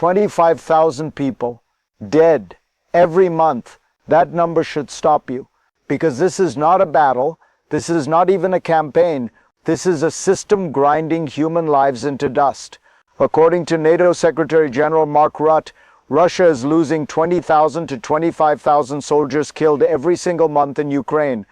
25,000 people dead every month. That number should stop you, because this is not a battle. This is not even a campaign. This is a system grinding human lives into dust. According to NATO Secretary General Mark Rutte, Russia is losing 20,000 to 25,000 soldiers killed every single month in Ukraine.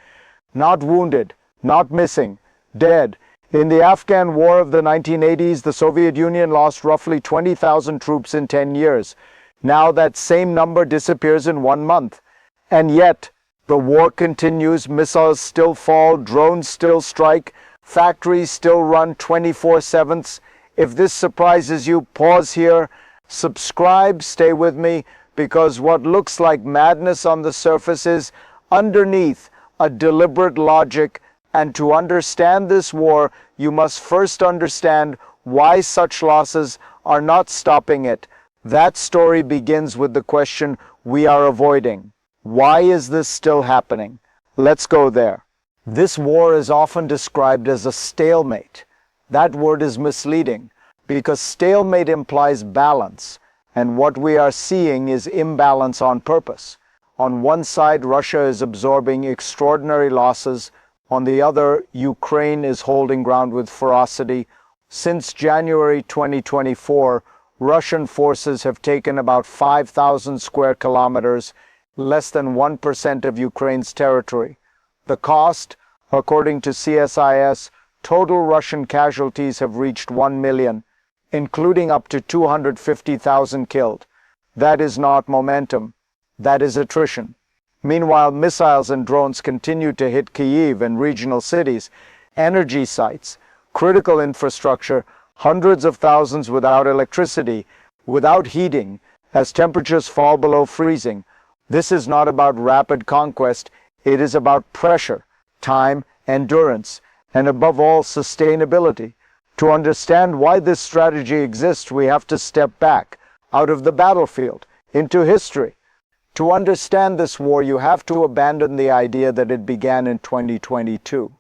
Not wounded, not missing, dead. In the Afghan War of the 1980s, the Soviet Union lost roughly 20,000 troops in 10 years. Now that same number disappears in 1 month. And yet, the war continues, missiles still fall, drones still strike, factories still run 24/7. If this surprises you, pause here, subscribe, stay with me, because what looks like madness on the surface is underneath a deliberate logic. And to understand this war, you must first understand why such losses are not stopping it. That story begins with the question we are avoiding. Why is this still happening? Let's go there. This war is often described as a stalemate. That word is misleading, because stalemate implies balance, and what we are seeing is imbalance on purpose. On one side, Russia is absorbing extraordinary losses. On the other, Ukraine is holding ground with ferocity. Since January 2024, Russian forces have taken about 5,000 square kilometers, less than 1% of Ukraine's territory. The cost, according to CSIS, total Russian casualties have reached 1 million, including up to 250,000 killed. That is not momentum. That is attrition. Meanwhile, missiles and drones continue to hit Kyiv and regional cities, energy sites, critical infrastructure, hundreds of thousands without electricity, without heating, as temperatures fall below freezing. This is not about rapid conquest. It is about pressure, time, endurance, and above all, sustainability. To understand why this strategy exists, we have to step back out of the battlefield into history. To understand this war, you have to abandon the idea that it began in 2022.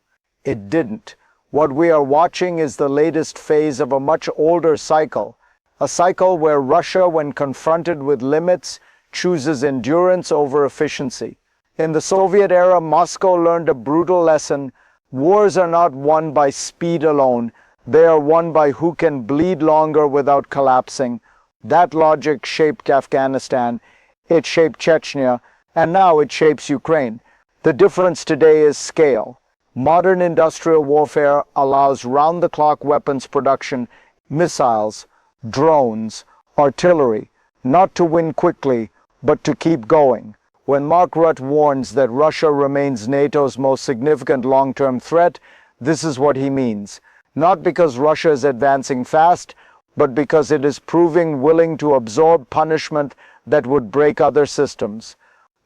It didn't. What we are watching is the latest phase of a much older cycle, a cycle where Russia, when confronted with limits, chooses endurance over efficiency. In the Soviet era, Moscow learned a brutal lesson. Wars are not won by speed alone. They are won by who can bleed longer without collapsing. That logic shaped Afghanistan. It shaped Chechnya, and now it shapes Ukraine. The difference today is scale. Modern industrial warfare allows round-the-clock weapons production, missiles, drones, artillery, not to win quickly, but to keep going. When Mark Rutte warns that Russia remains NATO's most significant long-term threat, this is what he means. Not because Russia is advancing fast, but because it is proving willing to absorb punishment that would break other systems.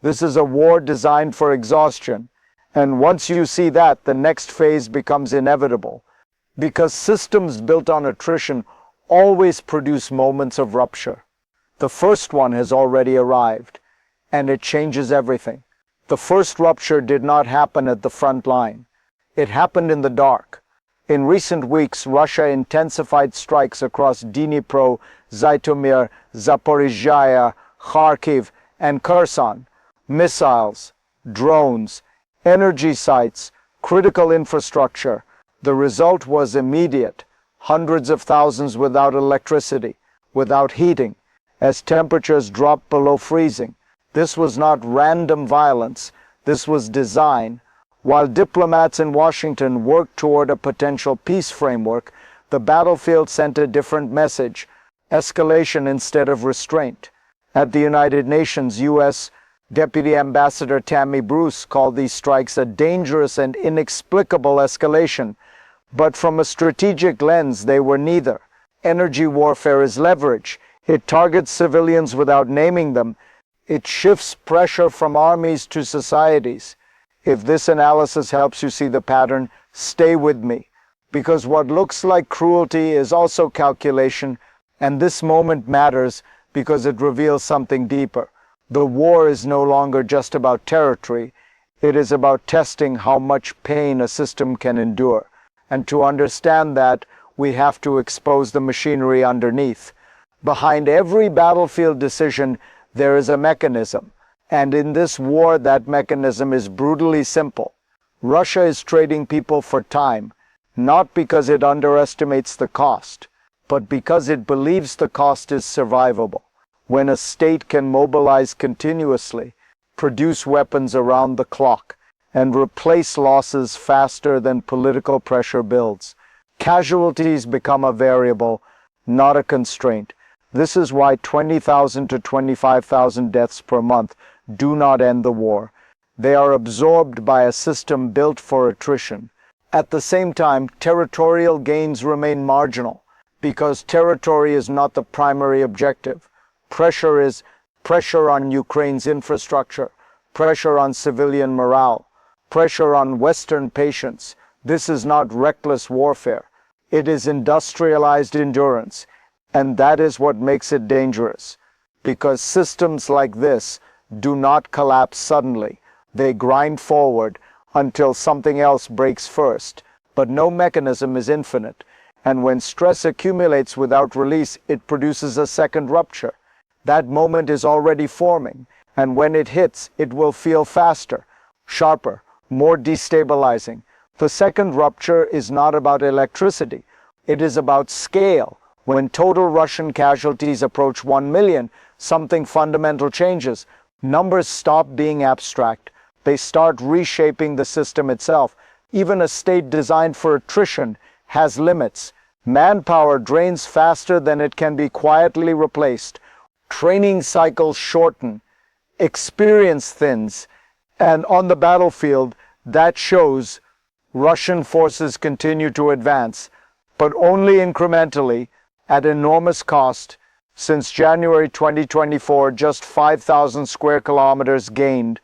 This is a war designed for exhaustion. And once you see that, the next phase becomes inevitable. Because systems built on attrition always produce moments of rupture. The first one has already arrived, and it changes everything. The first rupture did not happen at the front line. It happened in the dark. In recent weeks, Russia intensified strikes across Dnipro, Zhytomyr, Zaporizhzhia, Kharkiv, and Kherson. Missiles, drones, energy sites, critical infrastructure. The result was immediate. Hundreds of thousands without electricity, without heating, as temperatures dropped below freezing. This was not random violence. This was design. While diplomats in Washington worked toward a potential peace framework, the battlefield sent a different message: escalation instead of restraint. At the United Nations, U.S. Deputy Ambassador Tammy Bruce called these strikes a dangerous and inexplicable escalation. But from a strategic lens, they were neither. Energy warfare is leverage. It targets civilians without naming them. It shifts pressure from armies to societies. If this analysis helps you see the pattern, stay with me. Because what looks like cruelty is also calculation, and this moment matters because it reveals something deeper. The war is no longer just about territory. It is about testing how much pain a system can endure. And to understand that, we have to expose the machinery underneath. Behind every battlefield decision, there is a mechanism. And in this war, that mechanism is brutally simple. Russia is trading people for time, not because it underestimates the cost, but because it believes the cost is survivable. When a state can mobilize continuously, produce weapons around the clock, and replace losses faster than political pressure builds, casualties become a variable, not a constraint. This is why 20,000 to 25,000 deaths per month do not end the war. They are absorbed by a system built for attrition. At the same time, territorial gains remain marginal, because territory is not the primary objective. Pressure is pressure on Ukraine's infrastructure, pressure on civilian morale, pressure on Western patience. This is not reckless warfare. It is industrialized endurance, and that is what makes it dangerous. Because systems like this do not collapse suddenly. They grind forward until something else breaks first. But no mechanism is infinite, and when stress accumulates without release, it produces a second rupture. That moment is already forming, and when it hits, it will feel faster, sharper, more destabilizing. The second rupture is not about electricity. It is about scale. When total Russian casualties approach 1 million, something fundamental changes. Numbers stop being abstract. They start reshaping the system itself. Even a state designed for attrition has limits. Manpower drains faster than it can be quietly replaced. Training cycles shorten. Experience thins. And on the battlefield, that shows. Russian forces continue to advance, but only incrementally, at enormous cost. Since January 2024, just 5,000 square kilometers gained,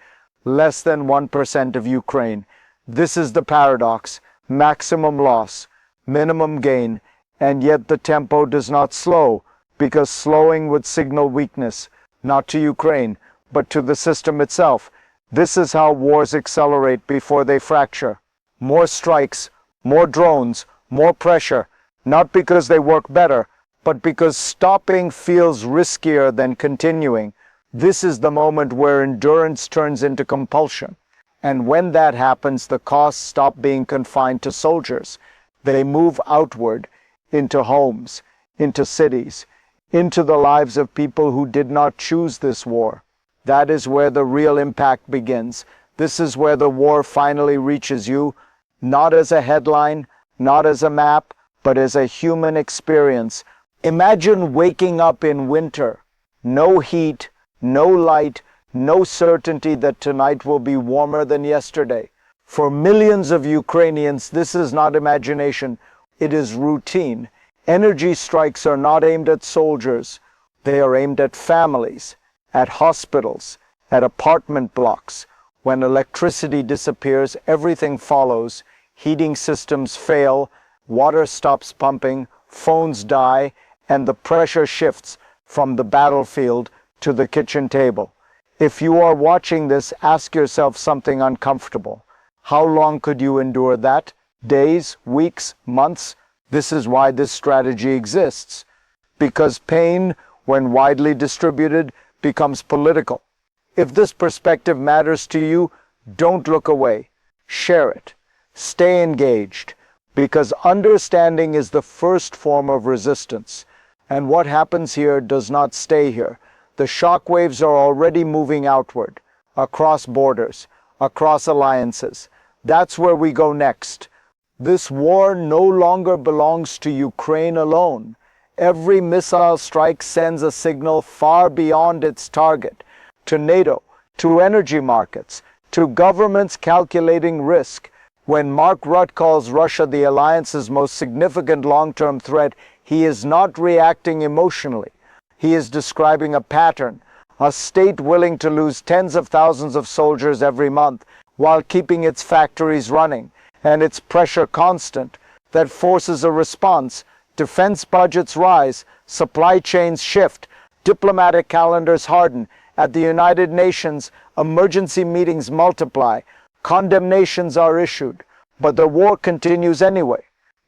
less than 1% of Ukraine. This is the paradox: maximum loss, minimum gain, and yet the tempo does not slow, because slowing would signal weakness, not to Ukraine, but to the system itself. This is how wars accelerate before they fracture. More strikes, more drones, more pressure, not because they work better, but because stopping feels riskier than continuing. This is the moment where endurance turns into compulsion. And when that happens, the costs stop being confined to soldiers. They move outward, into homes, into cities, into the lives of people who did not choose this war. That is where the real impact begins. This is where the war finally reaches you, not as a headline, not as a map, but as a human experience. Imagine waking up in winter, no heat, no light, no certainty that tonight will be warmer than yesterday. For millions of Ukrainians, this is not imagination, it is routine. Energy strikes are not aimed at soldiers, they are aimed at families, at hospitals, at apartment blocks. When electricity disappears, everything follows. Heating systems fail, water stops pumping, phones die, and the pressure shifts from the battlefield to the kitchen table. If you are watching this, ask yourself something uncomfortable. How long could you endure that? Days, weeks, months? This is why this strategy exists. Because pain, when widely distributed, becomes political. If this perspective matters to you, don't look away. Share it. Stay engaged. Because understanding is the first form of resistance. And what happens here does not stay here. The shock waves are already moving outward, across borders, across alliances. That's where we go next. This war no longer belongs to Ukraine alone. Every missile strike sends a signal far beyond its target, to NATO, to energy markets, to governments calculating risk. When Mark Rutte calls Russia the alliance's most significant long-term threat, he is not reacting emotionally. He is describing a pattern, a state willing to lose tens of thousands of soldiers every month while keeping its factories running and its pressure constant. That forces a response. Defense budgets rise, supply chains shift, diplomatic calendars harden. At the United Nations, emergency meetings multiply, condemnations are issued, but the war continues anyway,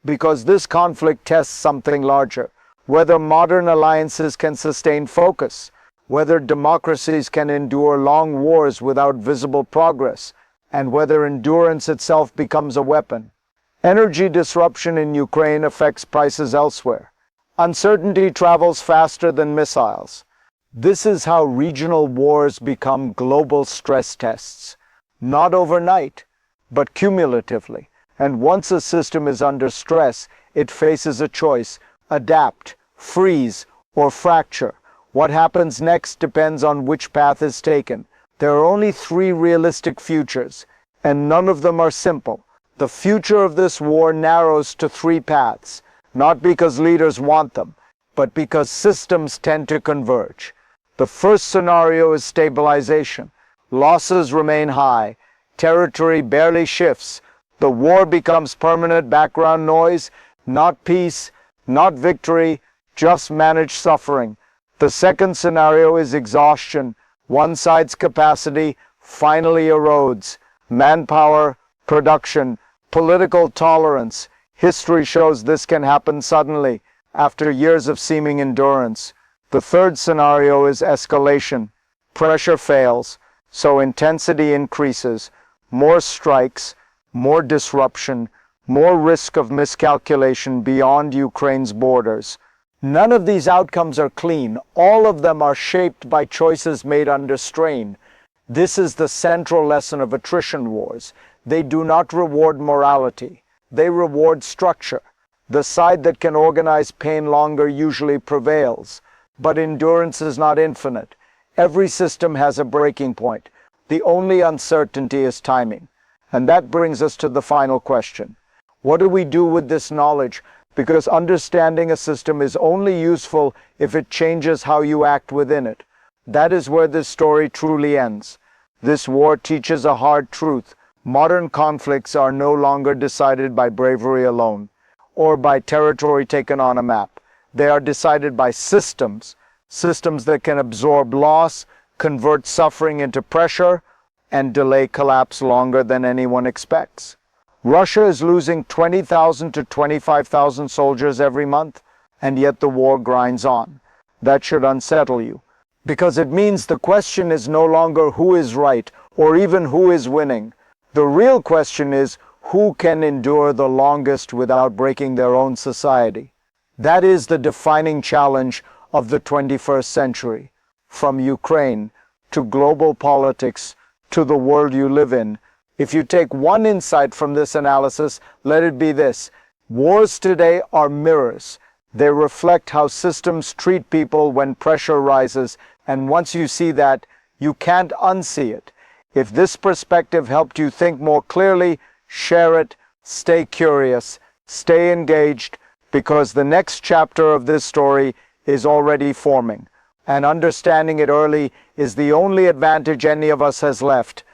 because this conflict tests something larger. whether modern alliances can sustain focus, whether democracies can endure long wars without visible progress, and whether endurance itself becomes a weapon. Energy disruption in Ukraine affects prices elsewhere. Uncertainty travels faster than missiles. This is how regional wars become global stress tests. Not overnight, but cumulatively. And once a system is under stress, it faces a choice: adapt, freeze, or fracture. What happens next depends on which path is taken. There are only three realistic futures, and none of them are simple. The future of this war narrows to three paths, not because leaders want them, but because systems tend to converge. The first scenario is stabilization. Losses remain high. Territory barely shifts. The war becomes permanent background noise, not peace, not victory, just managed suffering. The second scenario is exhaustion. One side's capacity finally erodes. Manpower, production, political tolerance. History shows this can happen suddenly, after years of seeming endurance. The third scenario is escalation. Pressure fails, so intensity increases. More strikes, more disruption, more risk of miscalculation beyond Ukraine's borders. None of these outcomes are clean. All of them are shaped by choices made under strain. This is the central lesson of attrition wars. They do not reward morality. They reward structure. The side that can organize pain longer usually prevails. But endurance is not infinite. Every system has a breaking point. The only uncertainty is timing. And that brings us to the final question. What do we do with this knowledge? Because understanding a system is only useful if it changes how you act within it. That is where this story truly ends. This war teaches a hard truth. Modern conflicts are no longer decided by bravery alone, or by territory taken on a map. They are decided by systems that can absorb loss, convert suffering into pressure, and delay collapse longer than anyone expects. Russia is losing 20,000 to 25,000 soldiers every month, and yet the war grinds on. That should unsettle you, because it means the question is no longer who is right or even who is winning. The real question is who can endure the longest without breaking their own society. That is the defining challenge of the 21st century. From Ukraine to global politics to the world you live in. If you take one insight from this analysis, let it be this: wars today are mirrors. They reflect how systems treat people when pressure rises, and once you see that, you can't unsee it. If this perspective helped you think more clearly, share it, stay curious, stay engaged, because the next chapter of this story is already forming, and understanding it early is the only advantage any of us has left.